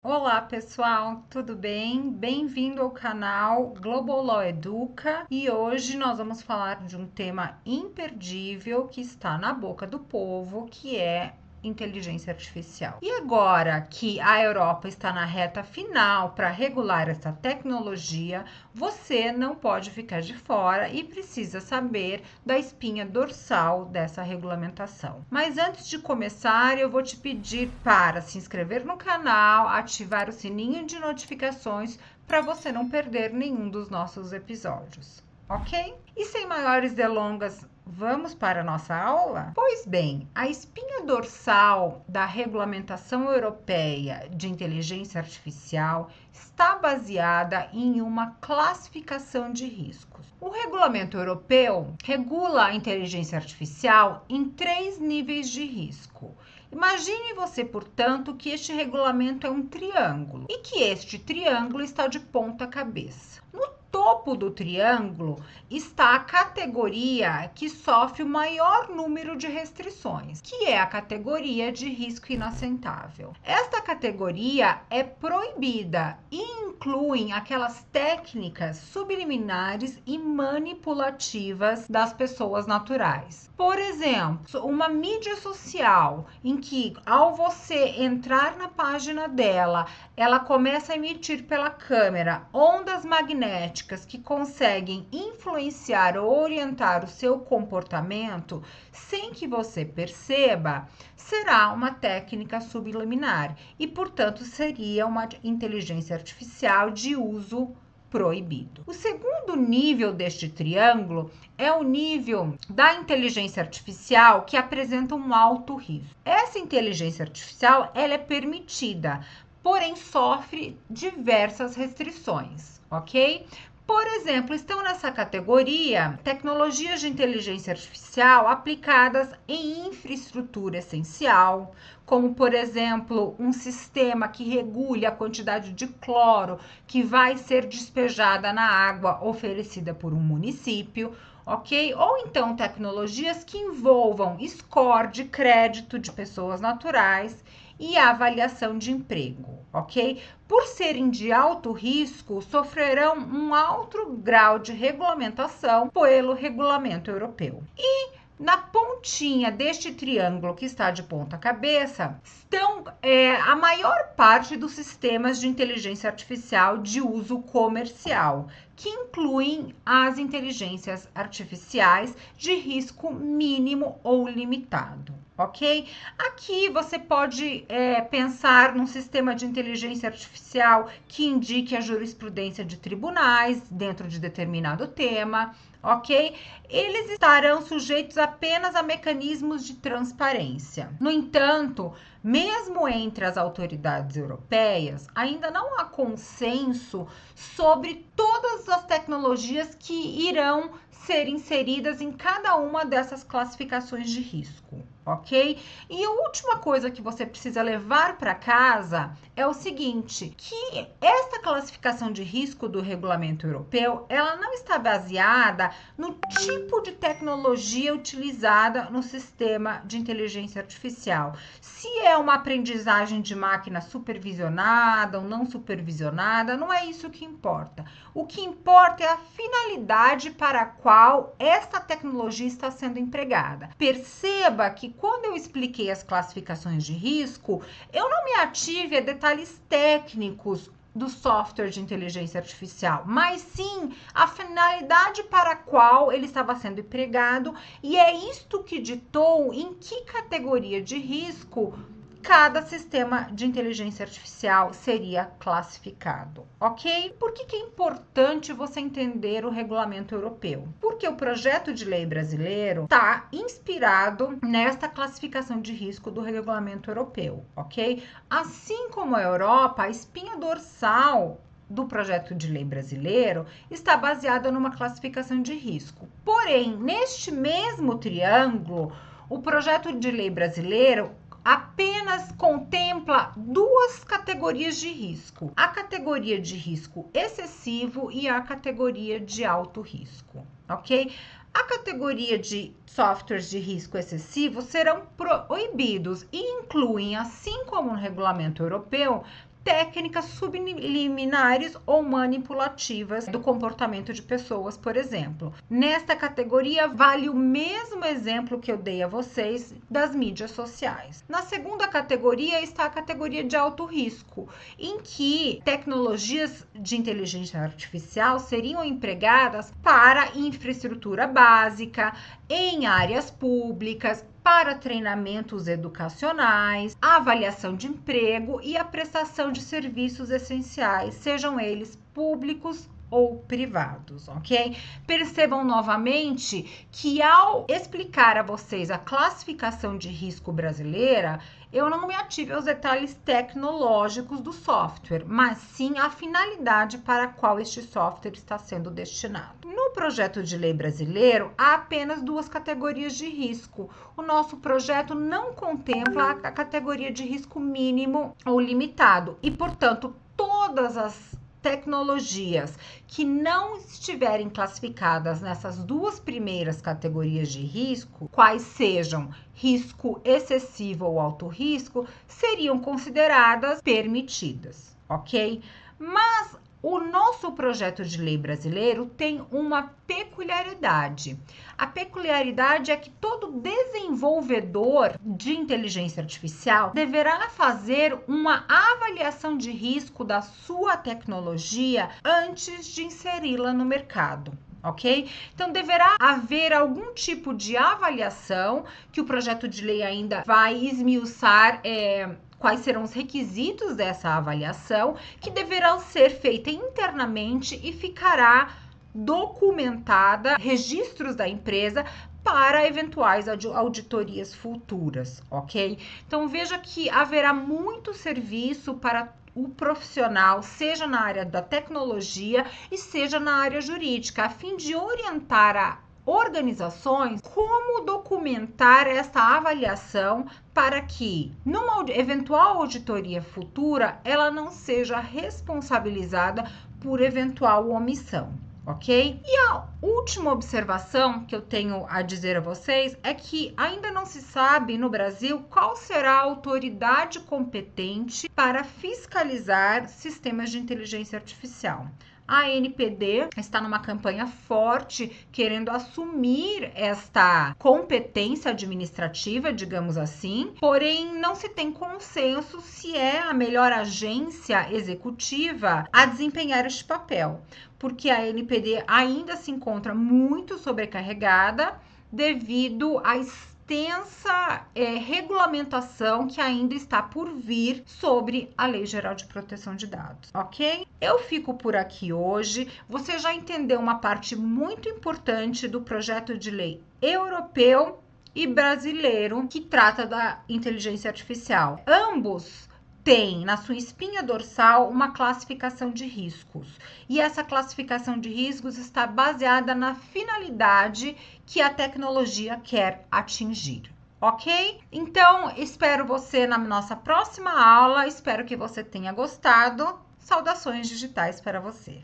Olá pessoal, tudo bem? Bem-vindo ao canal Global Law Educa e hoje nós vamos falar de um tema imperdível que está na boca do povo, que é inteligência artificial. E agora que a Europa está na reta final para regular essa tecnologia, você não pode ficar de fora e precisa saber da espinha dorsal dessa regulamentação. Mas antes de começar, eu vou te pedir para se inscrever no canal, ativar o sininho de notificações para você não perder nenhum dos nossos episódios, ok? E sem maiores delongas, vamos para a nossa aula? Pois bem, a espinha dorsal da regulamentação europeia de inteligência artificial está baseada em uma classificação de riscos. O regulamento europeu regula a inteligência artificial em 3 níveis de risco. Imagine você, portanto, que este regulamento é um triângulo e que este triângulo está de ponta cabeça. No topo do triângulo está a categoria que sofre o maior número de restrições, que é a categoria de risco inaceitável. Esta categoria é proibida e inclui aquelas técnicas subliminares e manipulativas das pessoas naturais. Por exemplo, uma mídia social em que, ao você entrar na página dela, ela começa a emitir pela câmera ondas magnéticas que conseguem influenciar ou orientar o seu comportamento sem que você perceba, será uma técnica subliminar e, portanto, seria uma inteligência artificial de uso proibido. O segundo nível deste triângulo é o nível da inteligência artificial que apresenta um alto risco. Essa inteligência artificial, ela é permitida, porém sofre diversas restrições, ok? Por exemplo, estão nessa categoria tecnologias de inteligência artificial aplicadas em infraestrutura essencial, como, por exemplo, um sistema que regule a quantidade de cloro que vai ser despejada na água oferecida por um município, ok? Ou então tecnologias que envolvam score de crédito de pessoas naturais e a avaliação de emprego, ok? Por serem de alto risco, sofrerão um alto grau de regulamentação pelo regulamento europeu. E na pontinha deste triângulo que está de ponta cabeça, estão a maior parte dos sistemas de inteligência artificial de uso comercial, que incluem as inteligências artificiais de risco mínimo ou limitado. Ok? Aqui você pode pensar num sistema de inteligência artificial que indique a jurisprudência de tribunais dentro de determinado tema, ok? Eles estarão sujeitos apenas a mecanismos de transparência. No entanto, mesmo entre as autoridades europeias, ainda não há consenso sobre todas as tecnologias que irão ser inseridas em cada uma dessas classificações de risco, ok? E a última coisa que você precisa levar para casa é o seguinte, que esta classificação de risco do regulamento europeu, ela não está baseada no tipo de tecnologia utilizada no sistema de inteligência artificial. Se é uma aprendizagem de máquina supervisionada ou não supervisionada, não é isso que importa. O que importa é a finalidade para a qual esta tecnologia está sendo empregada. Perceba que quando eu expliquei as classificações de risco, eu não me ative a detalhes técnicos do software de inteligência artificial, mas sim a finalidade para a qual ele estava sendo empregado, e é isto que ditou em que categoria de risco cada sistema de inteligência artificial seria classificado, ok? Por que é importante você entender o regulamento europeu? Porque o projeto de lei brasileiro está inspirado nesta classificação de risco do regulamento europeu, ok? Assim como a Europa, a espinha dorsal do projeto de lei brasileiro está baseada numa classificação de risco. Porém, neste mesmo triângulo, o projeto de lei brasileiro apenas contempla 2 categorias de risco: a categoria de risco excessivo e a categoria de alto risco, ok? A categoria de softwares de risco excessivo serão proibidos e incluem, assim como no regulamento europeu, técnicas subliminares ou manipulativas do comportamento de pessoas, por exemplo. Nesta categoria, vale o mesmo exemplo que eu dei a vocês das mídias sociais. Na segunda categoria está a categoria de alto risco, em que tecnologias de inteligência artificial seriam empregadas para infraestrutura básica, em áreas públicas, para treinamentos educacionais, avaliação de emprego e a prestação de serviços essenciais, sejam eles públicos ou privados, ok? Percebam novamente que ao explicar a vocês a classificação de risco brasileira, eu não me ative aos detalhes tecnológicos do software, mas sim a finalidade para a qual este software está sendo destinado. No projeto de lei brasileiro, há apenas 2 categorias de risco. O nosso projeto não contempla a categoria de risco mínimo ou limitado e, portanto, todas as tecnologias que não estiverem classificadas nessas 2 primeiras categorias de risco, quais sejam risco excessivo ou alto risco, seriam consideradas permitidas, ok? Mas o nosso projeto de lei brasileiro tem uma peculiaridade. A peculiaridade é que todo desenvolvedor de inteligência artificial deverá fazer uma avaliação de risco da sua tecnologia antes de inseri-la no mercado. Ok? Então, deverá haver algum tipo de avaliação que o projeto de lei ainda vai esmiuçar quais serão os requisitos dessa avaliação, que deverão ser feitas internamente e ficará documentada, registros da empresa para eventuais auditorias futuras, ok? Então, veja que haverá muito serviço para o profissional, seja na área da tecnologia e seja na área jurídica, a fim de orientar a organizações como documentar essa avaliação para que, numa eventual auditoria futura, ela não seja responsabilizada por eventual omissão. Ok? E a última observação que eu tenho a dizer a vocês é que ainda não se sabe no Brasil qual será a autoridade competente para fiscalizar sistemas de inteligência artificial. A ANPD está numa campanha forte querendo assumir esta competência administrativa, digamos assim, porém não se tem consenso se é a melhor agência executiva a desempenhar este papel, porque a ANPD ainda se encontra muito sobrecarregada devido à extensa regulamentação que ainda está por vir sobre a Lei Geral de Proteção de Dados, ok? Eu fico por aqui hoje. Você já entendeu uma parte muito importante do projeto de lei europeu e brasileiro que trata da inteligência artificial. Ambos tem na sua espinha dorsal uma classificação de riscos. E essa classificação de riscos está baseada na finalidade que a tecnologia quer atingir. Ok? Então, espero você na nossa próxima aula. Espero que você tenha gostado. Saudações digitais para você.